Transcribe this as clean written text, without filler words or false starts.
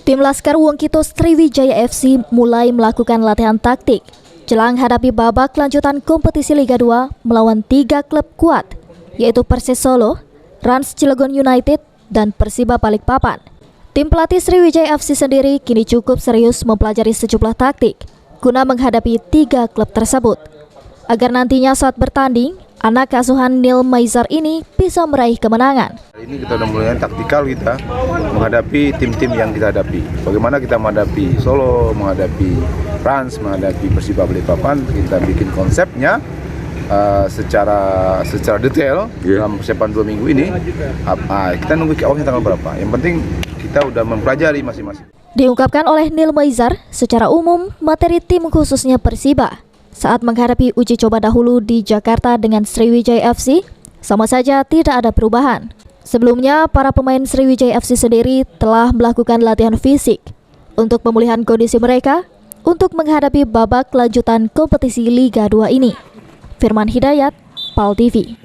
Tim Laskar Wongkito Sriwijaya FC mulai melakukan latihan taktik jelang hadapi babak lanjutan kompetisi Liga 2 melawan 3 klub kuat, yaitu Persis Solo, Rans Cilegon United, dan Persiba Balikpapan. Tim pelatih Sriwijaya FC sendiri kini cukup serius mempelajari sejumlah taktik guna menghadapi 3 klub tersebut, agar nantinya saat bertanding, anak asuhan Neil Maizar ini bisa meraih kemenangan. Ini kita udah mulai taktikal kita menghadapi tim-tim yang kita hadapi. Bagaimana kita menghadapi Solo, menghadapi Rans, menghadapi Persiba Balikpapan, kita bikin konsepnya secara detail dalam persiapan 2 minggu ini. Kita nunggu awalnya tanggal berapa. Yang penting kita udah mempelajari masing-masing. Diungkapkan oleh Neil Maizar, secara umum materi tim khususnya Persiba saat menghadapi uji coba dahulu di Jakarta dengan Sriwijaya FC sama saja tidak ada perubahan. Sebelumnya, para pemain Sriwijaya FC sendiri telah melakukan latihan fisik untuk pemulihan kondisi mereka untuk menghadapi babak lanjutan kompetisi Liga 2 ini. Firman Hidayat, PAL TV.